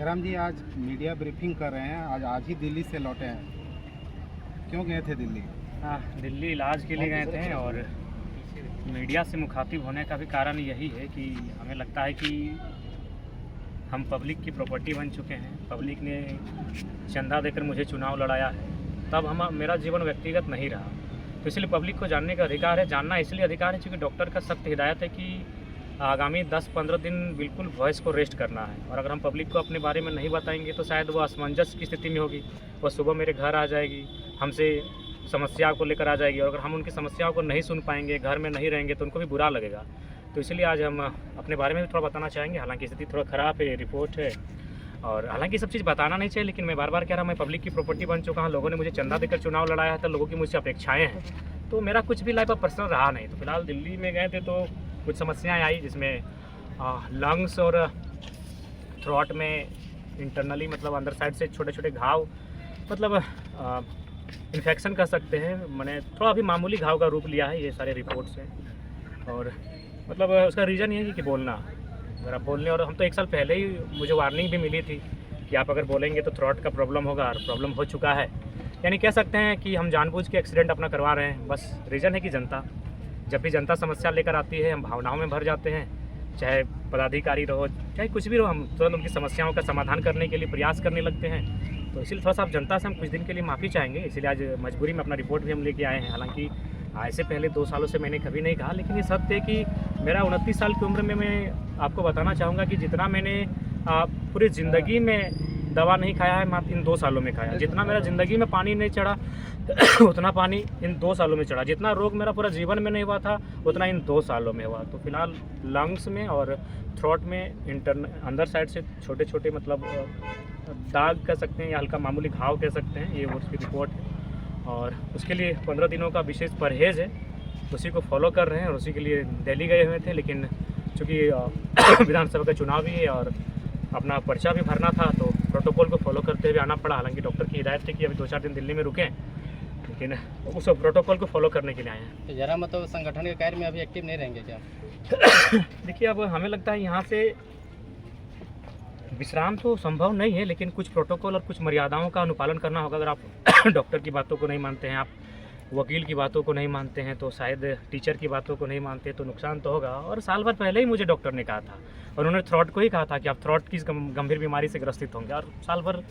जयराम जी आज media briefing कर रहे हैं। आज ही दिल्ली से लौटे हैं, क्यों गए थे दिल्ली? हाँ, दिल्ली इलाज के लिए गए थे और मीडिया से मुखातिब होने का भी कारण यही है कि हमें लगता है कि हम पब्लिक की प्रॉपर्टी बन चुके हैं। पब्लिक ने चंदा देकर मुझे चुनाव लड़ाया है, तब मेरा जीवन व्यक्तिगत नहीं रहा, तो इसलिए पब्लिक को जानने का अधिकार है। जानना इसलिए अधिकार है क्योंकि डॉक्टर का सख्त हिदायत है कि आगामी 10-15 दिन बिल्कुल वॉइस को रेस्ट करना है, और अगर हम पब्लिक को अपने बारे में नहीं बताएंगे तो शायद वो असमंजस की स्थिति में होगी। वह सुबह मेरे घर आ जाएगी, हमसे समस्या को लेकर आ जाएगी, और अगर हम उनकी समस्याओं को नहीं सुन पाएंगे, घर में नहीं रहेंगे, तो उनको भी बुरा लगेगा। तो इसलिए आज हम अपने बारे में भी थोड़ा बताना चाहेंगे। हालांकि स्थिति थोड़ा ख़राब है, रिपोर्ट है, और हालांकि सब चीज़ बताना नहीं चाहिए, लेकिन मैं बार बार कह रहा हूँ मैं पब्लिक की प्रॉपर्टी बन चुका हूँ। लोगों ने मुझे चंदा देकर चुनाव लड़ाया है, तो लोगों की मुझसे अपेक्षाएँ हैं, तो मेरा कुछ भी लाइफ ऑफ पर्सनल रहा नहीं। तो फिलहाल दिल्ली में गए थे तो कुछ समस्याएँ आई, जिसमें लंग्स और थ्रोट में इंटरनली मतलब अंदर साइड से छोटे छोटे घाव, मतलब इन्फेक्शन कह सकते हैं। मैंने थोड़ा अभी मामूली घाव का रूप लिया है, ये सारे रिपोर्ट्स हैं। और मतलब उसका रीज़न ये है कि बोलना, अगर आप बोलने, और हम तो 1 साल पहले ही मुझे वार्निंग भी मिली थी कि आप अगर बोलेंगे तो थ्रोट का प्रॉब्लम होगा, और प्रॉब्लम हो चुका है। यानी कह सकते हैं कि हम जानबूझ के एक्सीडेंट अपना करवा रहे हैं। बस रीज़न है कि जनता, जब भी जनता समस्या लेकर आती है हम भावनाओं में भर जाते हैं, चाहे पदाधिकारी रहो चाहे कुछ भी रहो, हम तुरंत उनकी समस्याओं का समाधान करने के लिए प्रयास करने लगते हैं। तो इसलिए थोड़ा सा आप जनता से हम कुछ दिन के लिए माफ़ी चाहेंगे। इसलिए आज मजबूरी में अपना रिपोर्ट भी हम लेके आए हैं। हालांकि ऐसे पहले 2 सालों से मैंने कभी नहीं कहा, लेकिन ये सत्य है कि मेरा 29 साल की उम्र में मैं आपको बताना चाहूँगा कि जितना मैंने पूरी ज़िंदगी में दवा नहीं खाया है, मात्र इन 2 सालों में खाया। जितना मेरा ज़िंदगी में पानी नहीं चढ़ा उतना पानी इन 2 सालों में चढ़ा। जितना रोग मेरा पूरा जीवन में नहीं हुआ था उतना इन 2 सालों में हुआ। तो फिलहाल लंग्स में और थ्रोट में अंदर साइड से छोटे छोटे मतलब दाग कह सकते हैं या हल्का मामूली घाव कह सकते हैं, ये उसकी रिपोर्ट है। और उसके लिए 15 दिनों का विशेष परहेज़ है, उसी को फॉलो कर रहे हैं, और उसी के लिए दिल्ली गए हुए थे। लेकिन चूँकि विधानसभा का चुनाव भी है और अपना पर्चा भी भरना था, तो प्रोटोकॉल को फॉलो करते हुए आना पड़ा। हालांकि डॉक्टर की हिदायत थी कि अभी 2-4 दिन दिल्ली में रुकें, लेकिन उस प्रोटोकॉल को फॉलो करने के लिए आए हैं। तो जरा मतलब संगठन के कार्य में अभी एक्टिव नहीं रहेंगे क्या? देखिए, अब हमें लगता है यहाँ से विश्राम तो संभव नहीं है, लेकिन कुछ प्रोटोकॉल और कुछ मर्यादाओं का अनुपालन करना होगा। अगर आप डॉक्टर की बातों को नहीं मानते हैं, आप वकील की बातों को नहीं मानते हैं, तो शायद टीचर की बातों को नहीं मानते, तो नुकसान तो होगा। और साल भर पहले ही मुझे डॉक्टर ने कहा था, और उन्होंने थ्रोट को ही कहा था कि आप थ्रोट की गंभीर बीमारी से ग्रसित होंगे, और साल भर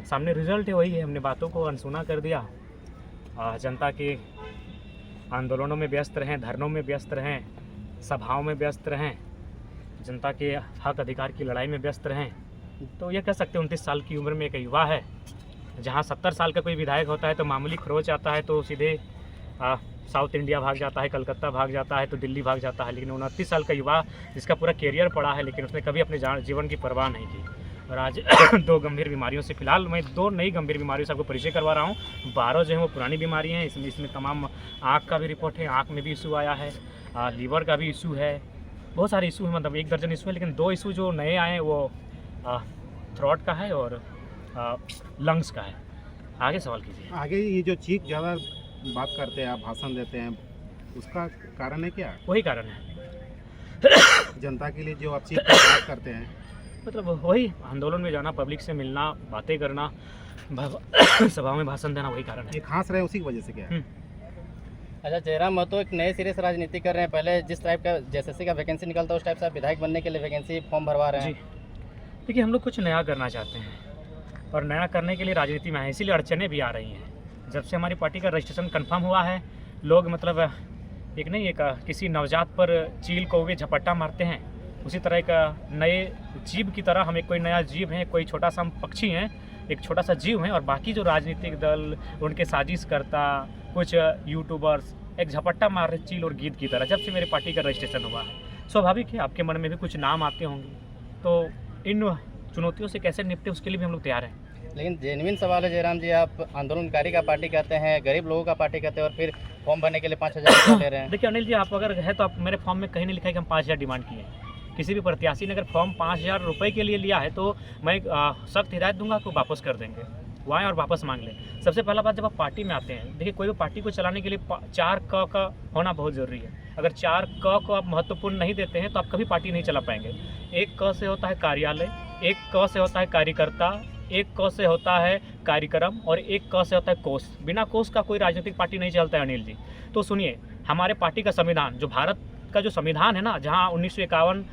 सामने रिजल्ट है वही है। हमने बातों को अनसुना कर दिया, जनता के आंदोलनों में व्यस्त रहें, धरनों में व्यस्त रहें, सभाओं में व्यस्त रहें, जनता के हक अधिकार की लड़ाई में व्यस्त रहें। तो ये कह सकते हैं 29 साल की उम्र में एक युवा है। जहाँ 70 साल का कोई विधायक होता है तो मामूली खरोच आता है तो सीधे साउथ इंडिया भाग जाता है, कलकत्ता भाग जाता है, तो दिल्ली भाग जाता है। लेकिन 29 साल का युवा जिसका पूरा कैरियर पड़ा है, लेकिन उसने कभी अपने जीवन की परवाह नहीं की। और आज 2 गंभीर बीमारियों से, फिलहाल मैं 2 नई गंभीर बीमारियों से आपको परिचय करवा रहा हूँ। 12 जो है वो पुरानी बीमारी हैं। इसमें तमाम आँख का भी रिपोर्ट है, आँख में भी इशू आया है, लीवर का भी इशू है, बहुत सारे इशू हैं, मतलब 1 दर्जन इशू है। लेकिन 2 इशू जो नए आए हैं वो थ्रोट का है और लंग्स का है। आगे सवाल कीजिए। आगे ये जो चीख ज़्यादा बात करते हैं, आप भाषण देते हैं, उसका कारण है क्या? वही कारण है, जनता के लिए जो आप चीख बात करते हैं, मतलब वही आंदोलन में जाना, पब्लिक से मिलना, बातें करना, सभाओं में भाषण देना, वही कारण है। ये खास रहे उसी की वजह से क्या है? अच्छा, जयराम महतो एक नए सिरे से राजनीति कर रहे हैं। पहले जिस टाइप का जेएसएससी का वैकेंसी निकलता है उस टाइप से आप विधायक बनने के लिए वैकेंसी फॉर्म भरवा रहे हैं। जी, देखिए, हम लोग कुछ नया करना चाहते हैं, और नया करने के लिए राजनीति में आए, इसीलिए अड़चनें भी आ रही हैं। जब से हमारी पार्टी का रजिस्ट्रेशन कंफर्म हुआ है, लोग मतलब एक किसी नवजात पर चील कौवे झपट्टा मारते हैं, उसी तरह एक नए जीव की तरह हम एक कोई नया जीव हैं, कोई छोटा सा हम पक्षी हैं, एक छोटा सा जीव हैं, और बाकी जो राजनीतिक दल, उनके साजिशकर्ता, कुछ यूट्यूबर्स एक झपट्टा मार रहे चील और गीद की तरह। जब से मेरे पार्टी का रजिस्ट्रेशन हुआ है, स्वाभाविक है आपके मन में भी कुछ नाम आते होंगे, तो इन चुनौतियों से कैसे निपटे उसके लिए भी हम लोग तैयार हैं। लेकिन जेन्युइन सवाल है जयराम जी, आप आंदोलनकारी का पार्टी कहते हैं, गरीब लोगों का पार्टी कहते हैं, और फिर फॉर्म भरने के लिए 5000 रुपये ले रहे हैं। देखिए अनिल जी, आप अगर है तो आप मेरे फॉर्म में कहीं नहीं लिखा है कि हम 5000 डिमांड किए हैं। किसी भी प्रत्याशी ने अगर फॉर्म 5000 रुपये के लिए लिया है तो मैं सख्त हिदायत दूंगा कि वापस कर देंगे, वो आएँ और वापस मांग लें। सबसे पहला बात, जब आप पार्टी में आते हैं, देखिए कोई भी पार्टी को चलाने के लिए 4 क का होना बहुत ज़रूरी है। अगर 4 क को आप महत्वपूर्ण नहीं देते हैं तो आप कभी पार्टी नहीं चला पाएंगे। 1 क से होता है कार्यालय, एक क से होता है कार्यकर्ता, एक क से होता है कार्यक्रम और एक क से होता है कोष। बिना कोष का कोई राजनीतिक पार्टी नहीं चलता है अनिल जी। तो सुनिए, हमारे पार्टी का संविधान, जो भारत का जो संविधान है ना, जहाँ 1951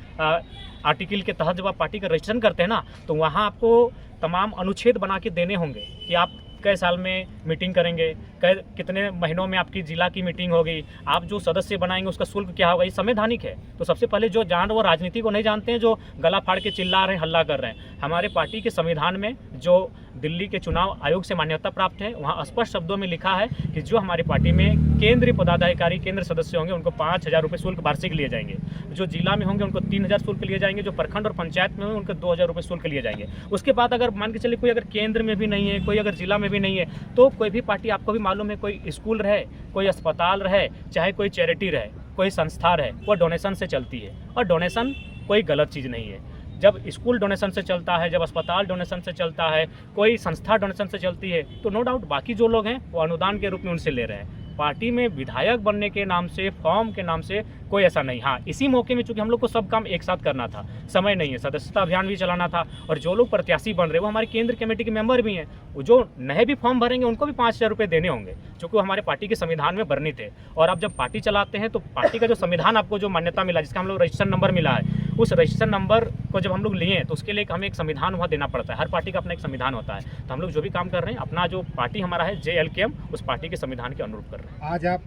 आर्टिकल के तहत जब आप पार्टी का रजिस्ट्रेशन करते हैं ना, तो वहाँ आपको तमाम अनुच्छेद बना के देने होंगे कि आप कई साल में मीटिंग करेंगे, कितने महीनों में आपकी जिला की मीटिंग होगी, आप जो सदस्य बनाएंगे उसका शुल्क क्या होगा। ये संवैधानिक है। तो सबसे पहले जो जान वो राजनीति को नहीं जानते हैं, जो गला फाड़ के चिल्ला रहे हैं, हल्ला कर रहे हैं। हमारे पार्टी के संविधान में जो दिल्ली के चुनाव आयोग से मान्यता प्राप्त है, वहाँ स्पष्ट शब्दों में लिखा है कि जो हमारी पार्टी में केंद्रीय पदाधिकारी, केंद्र सदस्य होंगे, उनको 5,000 रुपये शुल्क वार्षिक लिए जाएंगे। जो जिला में होंगे उनको 3,000 शुल्क लिए जाएंगे। जो प्रखंड और पंचायत में होंगे उनको 2,000 रुपये शुल्क लिए जाएंगे। उसके बाद अगर मान के चलिए कोई अगर केंद्र में भी नहीं है, कोई अगर जिला में भी नहीं है, तो कोई भी पार्टी, आपको भी मालूम है, कोई स्कूल रहे, कोई अस्पताल रहे, चाहे कोई चैरिटी रहे, कोई संस्था रहे, वो डोनेशन से चलती है। और डोनेशन कोई गलत चीज़ नहीं है। जब स्कूल डोनेशन से चलता है, जब अस्पताल डोनेशन से चलता है, कोई संस्था डोनेशन से चलती है, तो नो डाउट बाकी जो लोग हैं वो अनुदान के रूप में उनसे ले रहे हैं। पार्टी में विधायक बनने के नाम से, फॉर्म के नाम से कोई ऐसा नहीं। हाँ, इसी मौके में चूंकि हम लोग को सब काम एक साथ करना था, समय नहीं है, सदस्यता अभियान भी चलाना था, और जो लोग प्रत्याशी बन रहे वो हमारे केंद्र कमेटी के मेंबर भी हैं। वो जो नए भी फॉर्म भरेंगे उनको भी 5,000 रुपये देने होंगे, चूँकि वो हमारे पार्टी के संविधान में वर्णित है। और आप जब पार्टी चलाते हैं तो पार्टी का जो संविधान आपको जो मान्यता मिला, जिसका हम लोग रजिस्ट्रेशन नंबर मिला है, उस रजिस्ट्रेशन नंबर को जब हम लोग लिए तो उसके लिए हमें एक संविधान वहाँ देना पड़ता है। हर पार्टी का अपना एक संविधान होता है। तो हम लोग जो भी काम कर रहे हैं, अपना जो पार्टी हमारा है JLKM, उस पार्टी के संविधान के अनुरूप कर रहे हैं। आज आप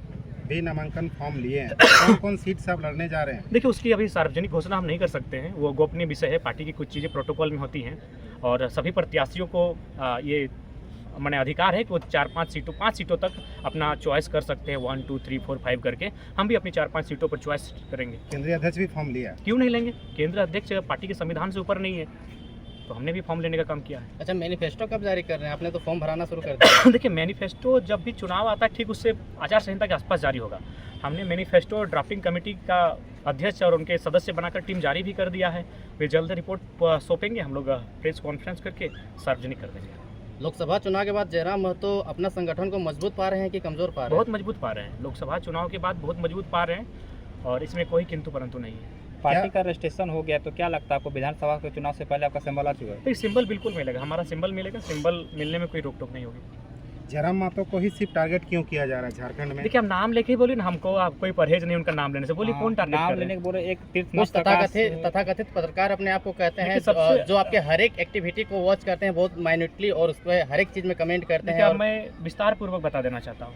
भी नामांकन फॉर्म लिए हैं, कौन कौन सीट से आप लड़ने जा रहे हैं? देखिए, उसकी अभी सार्वजनिक घोषणा हम नहीं कर सकते हैं, वो गोपनीय विषय है। पार्टी की कुछ चीज़ें प्रोटोकॉल में होती हैं, और सभी प्रत्याशियों को ये मैंने अधिकार है कि वो 5 सीटों तक अपना चॉइस कर सकते हैं, 1 2 3 4 5 करके। हम भी अपनी 4-5 सीटों पर चॉइस करेंगे। केंद्रीय अध्यक्ष भी फॉर्म लिया? क्यों नहीं लेंगे? केंद्रीय अध्यक्ष पार्टी के संविधान से ऊपर नहीं है, तो हमने भी फॉर्म लेने का काम किया है। अच्छा, मैनिफेस्टो कब जारी कर रहे हैं? आपने तो फॉर्म भराना शुरू कर दिया। देखिए, मैनिफेस्टो जब भी चुनाव आता है ठीक उससे आचार संहिता के आसपास जारी होगा। हमने मैनिफेस्टो ड्राफ्टिंग कमेटी का अध्यक्ष और उनके सदस्य बनाकर टीम जारी भी कर दिया है। वे जल्द रिपोर्ट सौंपेंगे, हम लोग प्रेस कॉन्फ्रेंस करके सार्वजनिक कर देंगे। लोकसभा चुनाव के बाद जयराम महतो अपना संगठन को मजबूत पा रहे हैं कि कमजोर पा रहे हैं? बहुत मजबूत पा रहे हैं। लोकसभा चुनाव के बाद बहुत मजबूत पा रहे हैं, और इसमें कोई किंतु परंतु नहीं है। पार्टी का रजिस्ट्रेशन हो गया, तो क्या लगता है आपको विधानसभा के चुनाव से पहले आपका सिंबल आ चुका है? तो सिंबल बिल्कुल मिलेगा, हमारा सिंबल मिलेगा। सिंबल मिलने में कोई रोक टोक नहीं होगी। जयराम महतो को ही सिर्फ टारगेट क्यों किया जा रहा है झारखंड में? देखिए, हम नाम लेके ही बोलिए ना, हमको आप कोई परहेज नहीं उनका नाम लेने से। बोलिए कौन टारगेट नाम कर रहे लेने हैं? के बोले एक कुछ तीर्थ तथाकथित पत्रकार अपने आप को कहते हैं, देखिए, सबसे- जो आपके हर एक एक्टिविटी को वॉच करते हैं बहुत माइन्यूटली, और उस पर हर एक चीज़ में कमेंट करते हैं। देखिए, और मैं विस्तार पूर्वक बता देना चाहता हूँ।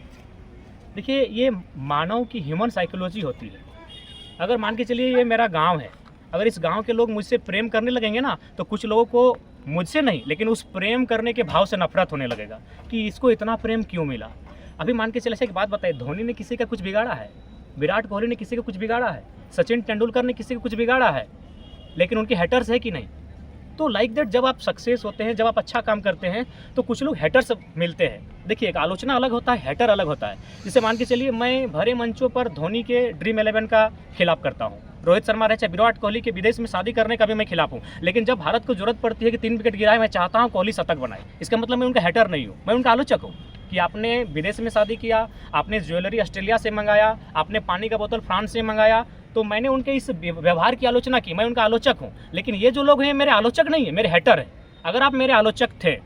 देखिए, ये मानव की ह्यूमन साइकोलॉजी होती है। अगर मान के चलिए ये मेरा गांव है, अगर इस गांव के लोग मुझसे प्रेम करने लगेंगे ना, तो कुछ लोगों को मुझसे नहीं, लेकिन उस प्रेम करने के भाव से नफरत होने लगेगा कि इसको इतना प्रेम क्यों मिला। अभी मान के चले, एक बात बताइए, धोनी ने किसी का कुछ बिगाड़ा है? विराट कोहली ने किसी का कुछ बिगाड़ा है? सचिन तेंदुलकर ने किसी का कुछ बिगाड़ा है? लेकिन उनके हेटर्स है कि नहीं? तो लाइक दैट, जब आप सक्सेस होते हैं, जब आप अच्छा काम करते हैं, तो कुछ लोग हेटर्स मिलते हैं। देखिए, एक आलोचना अलग होता है, हेटर अलग होता है। जैसे मान के चलिए, मैं भरे मंचों पर धोनी के ड्रीम 11 का खिलाफ करता हूँ, रोहित शर्मा रहे चाहे विराट कोहली के विदेश में शादी करने का भी मैं खिलाफ हूँ। लेकिन जब भारत को जरूरत पड़ती है कि 3 विकेट गिराए, मैं चाहता हूँ कोहली शतक बनाए। इसका मतलब मैं उनका हेटर नहीं हूँ, मैं उनका आलोचक हूँ। कि आपने विदेश में शादी किया, आपने ज्वेलरी ऑस्ट्रेलिया से मंगाया, आपने पानी का बोतल फ्रांस से मंगाया, तो मैंने उनके इस व्यवहार की आलोचना की, मैं उनका आलोचक हूँ। लेकिन ये जो लोग हैं मेरे आलोचक नहीं है, मेरे हेटर हैं। अगर आप मेरे आलोचक थे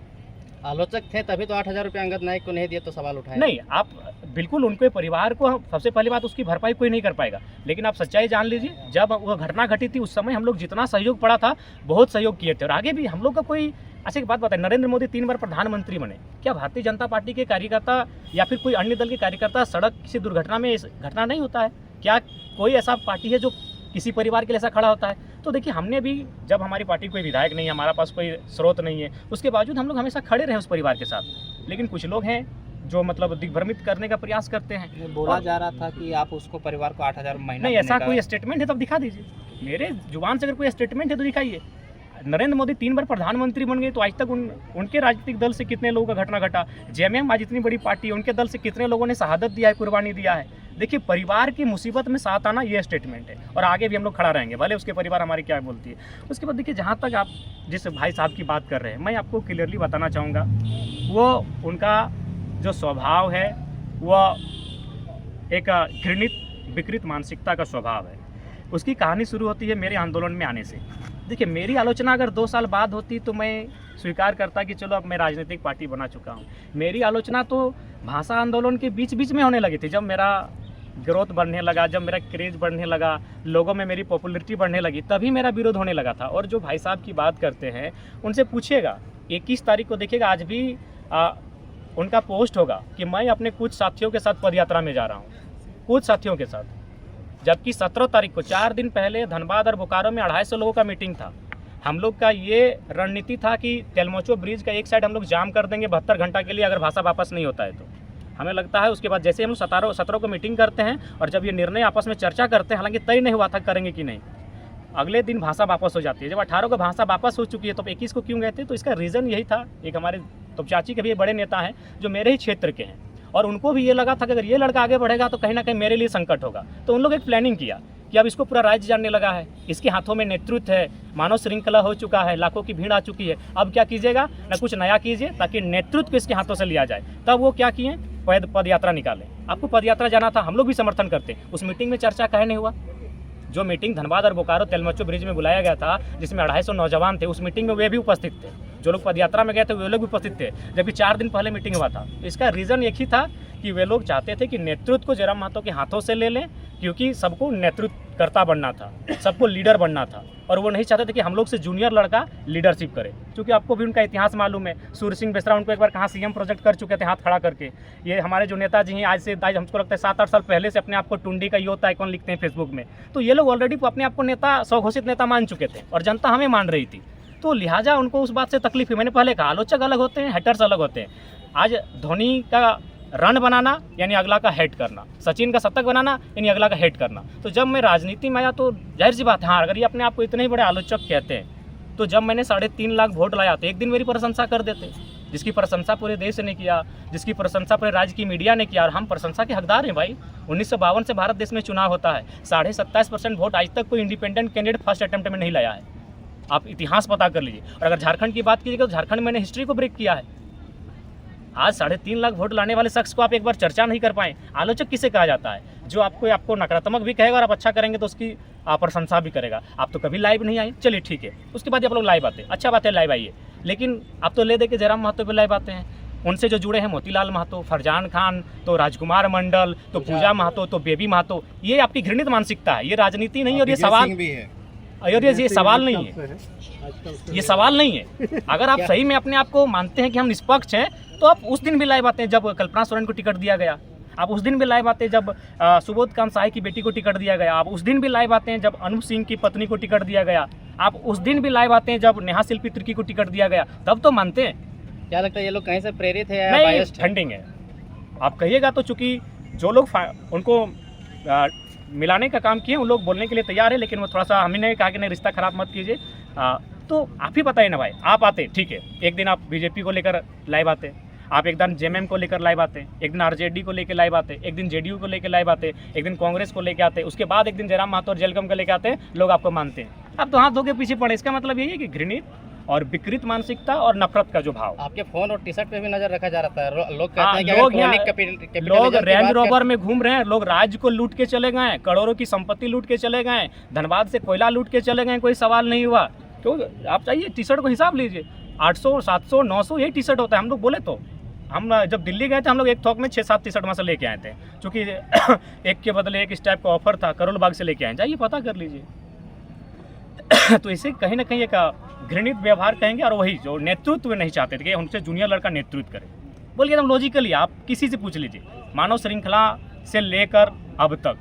तभी तो 8,000 रुपये अंगद नायक को नहीं दिए, तो सवाल उठाए नहीं। आप बिल्कुल उनके परिवार को, सबसे पहली बात, उसकी भरपाई कोई नहीं कर पाएगा। लेकिन आप सच्चाई जान लीजिए, जब वह घटना घटी थी उस समय हम लोग जितना सहयोग पड़ा था, बहुत सहयोग किए थे, और आगे भी हम लोग का कोई। अच्छा, एक बात बताएं, नरेंद्र मोदी 3 बार प्रधानमंत्री बने, क्या भारतीय जनता पार्टी के कार्यकर्ता या फिर कोई अन्य दल के कार्यकर्ता सड़क किसी दुर्घटना में घटना नहीं होता है? क्या कोई ऐसा पार्टी है जो किसी परिवार के लिए ऐसा खड़ा होता है? तो देखिए, हमने भी, जब हमारी पार्टी कोई विधायक नहीं है, हमारा पास कोई स्रोत नहीं है, उसके बावजूद हम लोग हमेशा खड़े रहे उस परिवार के साथ। लेकिन कुछ लोग हैं जो मतलब दिग्भ्रमित करने का प्रयास करते हैं। बोला जा रहा था कि आप उसको परिवार को 8,000 महीना नहीं, ऐसा कोई स्टेटमेंट है तो दिखा दीजिए। मेरे जुबान से अगर कोई स्टेटमेंट है तो दिखाइए। नरेंद्र मोदी 3 बार प्रधानमंत्री बन गए, तो आज तक उनके राजनीतिक दल से कितने लोगों का घटना घटा? जेएमएम आज इतनी बड़ी पार्टी है, उनके दल से कितने लोगों ने शहादत दिया है, कुर्बानी दिया है? देखिए, परिवार की मुसीबत में साथ आना, ये स्टेटमेंट है, और आगे भी हम लोग खड़ा रहेंगे, भले उसके परिवार हमारी क्या बोलती है। उसके बाद देखिए, जहाँ तक आप जिस भाई साहब की बात कर रहे हैं, मैं आपको क्लियरली बताना चाहूँगा, वो उनका जो स्वभाव है वह एक घृणित विकृत मानसिकता का स्वभाव है। उसकी कहानी शुरू होती है मेरे आंदोलन में आने से। देखिए, मेरी आलोचना अगर 2 साल बाद होती तो मैं स्वीकार करता कि चलो अब मैं राजनीतिक पार्टी बना चुका हूँ। मेरी आलोचना तो भाषा आंदोलन के बीच बीच में होने लगी थी, जब मेरा ग्रोथ बढ़ने लगा, जब मेरा क्रेज बढ़ने लगा, लोगों में मेरी पॉपुलैरिटी बढ़ने लगी, तभी मेरा विरोध होने लगा था। और जो भाई साहब की बात करते हैं उनसे पूछिएगा, 21 तारीख को देखिएगा, आज भी उनका पोस्ट होगा कि मैं अपने कुछ साथियों के साथ पदयात्रा में जा रहा हूँ, कुछ साथियों के साथ। जबकि 17 तारीख को 4 दिन पहले धनबाद और बोकारो में 250 लोगों का मीटिंग था। हम लोग का ये रणनीति था कि तेलमोचो ब्रिज का एक साइड हम लोग जाम कर देंगे 72 घंटा के लिए, अगर भाषा वापस नहीं होता है तो। हमें लगता है उसके बाद जैसे हम 17 को मीटिंग करते हैं और जब ये निर्णय आपस में चर्चा करते हैं, हालांकि तय नहीं हुआ था करेंगे कि नहीं, अगले दिन भाषा वापस हो जाती है। जब 18 को भाषा वापस हो चुकी है तो 21 को क्यों गए थे? तो इसका रीज़न यही था। एक हमारे तो चाची के भी बड़े नेता हैं जो मेरे ही क्षेत्र के हैं, और उनको भी ये लगा था कि अगर ये लड़का आगे बढ़ेगा तो कहीं ना कहीं मेरे लिए संकट होगा। तो उन लोग एक प्लानिंग किया कि अब इसको पूरा राज्य जानने लगा है, इसके हाथों में नेतृत्व है, मानव श्रृंखला हो चुका है, लाखों की भीड़ आ चुकी है, अब क्या कीजिएगा ना कुछ नया कीजिए ताकि नेतृत्व को इसके हाथों से लिया जाए। तब वो क्या किए, पद यात्रा निकालें। आपको पद यात्रा जाना था, हम लोग भी समर्थन करते। उस मीटिंग में चर्चा काहे नहीं हुआ? जो मीटिंग धनबाद और बोकारो तेलमोचो ब्रिज में बुलाया गया था, जिसमें 250 नौजवान थे, उस मीटिंग में वे भी उपस्थित थे। जो लोग पदयात्रा में गए थे वे लोग भी उपस्थित थे, जबकि 4 दिन पहले मीटिंग हुआ था। इसका रीज़न एक ही था कि वे लोग चाहते थे कि नेतृत्व को जयराम महतो के हाथों से ले लें, क्योंकि सबको नेतृत्वकर्ता बनना था, सबको लीडर बनना था, और वो नहीं चाहते थे कि हम लोग से जूनियर लड़का लीडरशिप करे। क्योंकि आपको भी उनका इतिहास मालूम है, सूर्य सिंह बेसरा उनको एक बार कहाँ सीएम प्रोजेक्ट कर चुके थे हाथ खड़ा करके। ये हमारे जो नेताजी हैं आज हमको लगता है 7-8 साल पहले से अपने आप को टुंडी का यूथ आइकॉन लिखते हैं फेसबुक में। तो ये लोग ऑलरेडी अपने आप को नेता, स्वघोषित नेता मान चुके थे और जनता हमें मान रही थी। तो लिहाजा उनको उस बात से तकलीफ हुई। मैंने पहले कहा, आलोचक अलग होते हैं, हेटर्स अलग होते हैं। आज धोनी का रन बनाना यानी अगला का हेट करना, सचिन का शतक बनाना यानी अगला का हेट करना। तो जब मैं राजनीति में आया तो जाहिर सी बात है, हाँ, अगर ये अपने आप को इतने ही बड़े आलोचक कहते हैं तो जब मैंने 3.5 लाख वोट लाया तो एक दिन मेरी प्रशंसा कर देते, जिसकी प्रशंसा पूरे देश ने किया, जिसकी प्रशंसा पूरे राज्य की मीडिया ने किया, और हम प्रशंसा के हकदार हैं भाई। 1952 से भारत देश में चुनाव होता है, 27.5% वोट आज तक कोई इंडिपेंडेंट कैंडिडेट फर्स्ट अटेम्प्ट में नहीं लाया है। आप इतिहास पता कर लीजिए। और अगर झारखंड की बात कीजिएगा तो झारखंड मैंने हिस्ट्री को ब्रेक किया है। आज 3.5 लाख वोट लाने वाले शख्स को आप एक बार चर्चा नहीं कर पाए। आलोचक किसे कहा जाता है? जो आपको नकारात्मक भी कहेगा और आप अच्छा करेंगे तो उसकी प्रशंसा भी करेगा। आप तो कभी लाइव नहीं आए, चलिए ठीक है, उसके बाद आप लोग लाइव आते हैं, अच्छा बात है लाइव आइए, लेकिन आप तो ले दे के जयराम महतो पे लाइव आते हैं। उनसे जो जुड़े हैं मोतीलाल महतो, फरजान खान, तो राजकुमार मंडल, तो पूजा महतो, तो बेबी महतो, ये आपकी घृणित मानसिकता है। ये राजनीति नहीं, और ये सवाल भी है, और ये सवाल नहीं है, ये सवाल नहीं है। अगर आप सही में अपने आप को मानते हैं कि हम निष्पक्ष हैं तो आप उस दिन भी लाइव आते हैं जब कल्पना सोरेन को टिकट दिया गया, आप उस दिन भी लाइव आते हैं जब सुबोध कांत साय की बेटी को टिकट दिया गया, आप उस दिन भी लाइव आते हैं जब अनूप सिंह की पत्नी को टिकट दिया गया, आप उस दिन भी लाइव आते हैं जब नेहा शिल्पी तुर्की को टिकट दिया गया, तब तो मानते हैं। क्या लगता है ये लोग कहीं से प्रेरित है या नहीं, बायस्ड है? फंडिंग है आप कहिएगा तो, चूँकि जो लोग उनको मिलाने का काम किए उन लोग बोलने के लिए तैयार है, लेकिन वो थोड़ा सा हमने कहा कि नहीं रिश्ता खराब मत कीजिए। तो आप ही बताइए ना भाई, आप आते ठीक है, एक दिन आप बीजेपी को लेकर लाइव आते, आप एक दिन जेएमएम को लेकर लाइव आते, एक दिन आरजेडी को लेकर लाइव आते, एक दिन जेडीयू को लेकर लाइव आते, एक दिन कांग्रेस को लेकर आते, उसके बाद एक दिन जयराम महतो और जेलकम को लेकर आते, लोग आपको मानते हैं। आप तो हाथ धो के पीछे पड़े। इसका मतलब यही है कि घृणित और विकृत मानसिकता और नफरत का जो भाव। आपके फोन और टी शर्ट पे भी नजर रखा जा रहा है। लोग कहते हैं कि लोग रेंज रोवर में घूम रहे हैं, लोग राज्य को लूट के चले गए, करोड़ों की संपत्ति लूट के चले गए, धनबाद से कोयला लूट के चले गए, कोई सवाल नहीं हुआ। तो आप चाहिए टी शर्ट को हिसाब लीजिए, 800, 700, 900 यही टी शर्ट होता है। हम लोग बोले तो, हम जब दिल्ली गए थे हम लोग एक थोक में 6-7 टी शर्ट वहाँ से लेके आए थे, क्योंकि एक के बदले एक इस टाइप का ऑफर था, करोल बाग से लेके आए, जाइए पता कर लीजिए। तो इसे कहीं ना कहीं एक घृणित व्यवहार कहेंगे, और वही जो नेतृत्व नहीं चाहते थे कि उनसे जूनियर लड़का नेतृत्व करे। बोलिए एकदम लॉजिकली आप किसी से पूछ लीजिए, मानव श्रृंखला से लेकर अब तक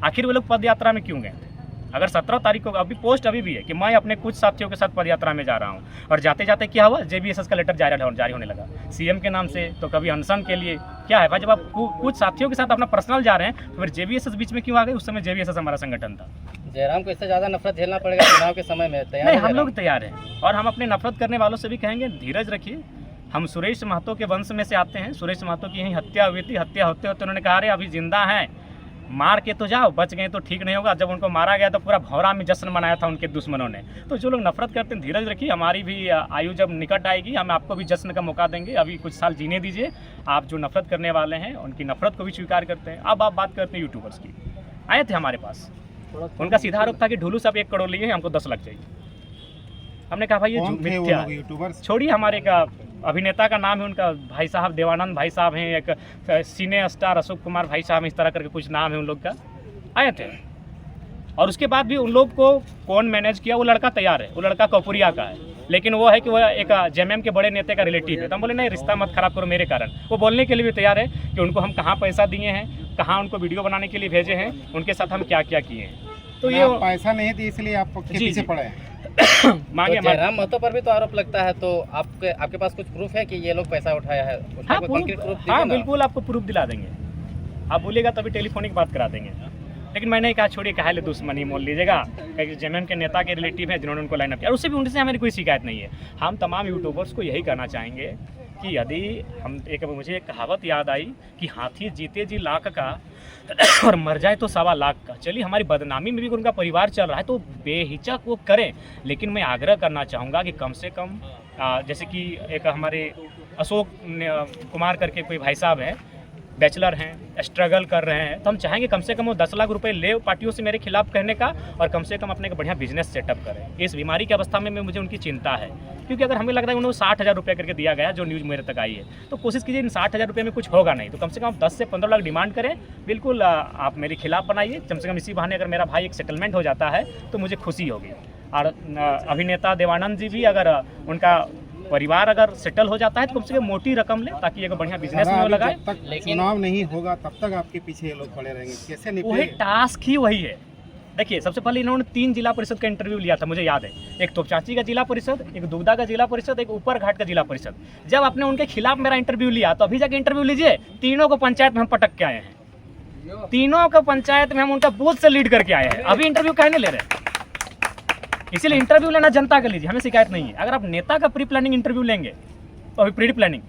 आखिर वे लोग पद यात्रा में क्यों गए थे? अगर 17 तारीख को अभी पोस्ट अभी भी है कि मैं अपने कुछ साथियों के साथ पदयात्रा में जा रहा हूँ, और जाते जाते क्या हुआ, जेबीएसएस का लेटर जारी होने लगा सीएम के नाम से, तो कभी अनशन के लिए। क्या है भाई, जब आप कुछ साथियों के साथ अपना पर्सनल जा रहे हैं तो फिर जेबीएसएस बीच में क्यों आ गए? उस समय जेबीएसएस हमारा संगठन था। जयराम को इससे ज़्यादा नफरत झेलना पड़ेगा चुनाव के समय में, तैयार नहीं, हम लोग तैयार हैं, और हम अपने नफरत करने वालों से भी कहेंगे धीरज रखिए। हम सुरेश महतो के वंश में से आते हैं, सुरेश महतो की यही हत्या हुई थी, हत्या होते होते उन्होंने कहा अरे अभी जिंदा हैं, मार के तो जाओ, बच गए तो ठीक नहीं होगा। जब उनको मारा गया तो पूरा भौरा में जश्न मनाया था उनके दुश्मनों ने। तो जो लोग नफरत करते हैं धीरज रखिए, हमारी भी आयु जब निकट आएगी हम आपको भी जश्न का मौका देंगे, अभी कुछ साल जीने दीजिए। आप जो नफरत करने वाले हैं उनकी नफरत को भी स्वीकार करते हैं। अब आप बात करते हैं यूट्यूबर्स की, आए थे हमारे पास, उनका सीधा आरोप था कि ढुलू साहब 1 करोड़ लिए हैं, हमको 10 लाख चाहिए। हमने कहा भाई ये कौन थे वो मिथ्या लोग है। यूट्यूबर्स? छोड़िए, हमारे का अभिनेता का नाम है उनका भाई साहब देवानंद भाई साहब हैं, एक सिने स्टार अशोक कुमार भाई साहब, इस तरह करके कुछ नाम है उन लोग का, आए थे। और उसके बाद भी उन लोग को कौन मैनेज किया, वो लड़का तैयार है, वो लड़का कपूरिया का है, लेकिन वो है कि वह एक जेएमएम के बड़े नेता का रिलेटिव है। तो हम बोले नहीं, रिश्ता मत खराब करो मेरे कारण। वो बोलने के लिए भी तैयार है कि उनको हम कहाँ पैसा दिए हैं, कहाँ उनको वीडियो बनाने के लिए भेजे हैं, उनके साथ हम क्या क्या किए हैं। तो ये आप पैसा नहीं दिए इसलिए आप के जी, पीछे जी। पड़े हैं। मांगे तो जयराम महतो पर भी तो आरोप लगता है, तो आपके पास कुछ प्रूफ है कि ये लोग पैसा उठाया है? उसका हाँ, कोई प्रूफ, concrete proof हाँ दीजिए ना। बिल्कुल आपको प्रूफ दिला देंगे। आप बोलिएगा तभी टेलीफोनिक बात करा देंगे। लेकिन मैंने कहा छोड़िए, काहे ले दुश्मनी मोल लीजिएगा, क्योंकि जेएमएम के नेता के रिलेटिव हैं जिन्होंने उनको लाइन अप किया, और उससे भी उनसे हमारी कोई शिकायत नहीं है। हम तमाम यूट्यूबर्स को यही कहना चाहेंगे कि यदि हम मुझे एक कहावत याद आई कि हाथी जीते जी लाख का और मर जाए तो 1.25 लाख का। चलिए, हमारी बदनामी में भी उनका परिवार चल रहा है तो बेहिचक वो करें, लेकिन मैं आग्रह करना चाहूँगा कि कम से कम जैसे कि एक हमारे अशोक कुमार करके कोई भाई साहब हैं, बैचलर हैं, स्ट्रगल कर रहे हैं, तो हम चाहेंगे कम से कम वो 10 लाख रुपए ले पार्टियों से मेरे खिलाफ कहने का, और कम से कम अपने एक बढ़िया बिजनेस सेटअप करें। इस बीमारी की अवस्था में मुझे उनकी चिंता है, क्योंकि अगर हमें लगता है उन्होंने 60,000 रुपये करके दिया गया, जो न्यूज़ मेरे तक आई है, तो कोशिश कीजिए इन 60,000 रुपये में कुछ होगा नहीं, तो कम से कम 10 से 15 लाख डिमांड करें। बिल्कुल आप मेरे खिलाफ बनाइए, कम से कम इसी बहाने अगर मेरा भाई एक सेटलमेंट हो जाता है तो मुझे खुशी होगी। और अभिनेता देवानंद जी भी, अगर उनका परिवार अगर सेटल हो जाता है तो कम से कम मोटी रकम ले, ताकि एक बढ़िया बिजनेस में वो दादा, लगाए। जब तक चुनाव नहीं होगा तब तक आपके पीछे ये लोग खड़े रहेंगे, कैसे वही निपटेंगे? टास्क ही वही है। देखिए, सबसे पहले इन्होंने 3 जिला परिषद का इंटरव्यू लिया था, मुझे याद है। एक तोपचाची का जिला परिषद, एक दुगदा का जिला परिषद, एक ऊपर घाट का जिला परिषद। जब आपने उनके खिलाफ मेरा इंटरव्यू लिया तो अभी जाके इंटरव्यू लीजिए, तीनों को पंचायत में हम पटक के आए हैं, तीनों को पंचायत में हम उनका बूथ से लीड करके आए हैं। अभी इंटरव्यू कहने ले रहे हैं, इसीलिए इंटरव्यू लेना जनता का लीजिए, हमें शिकायत नहीं है। अगर आप नेता का प्री प्लानिंग इंटरव्यू लेंगे तो अभी प्री प्लानिंग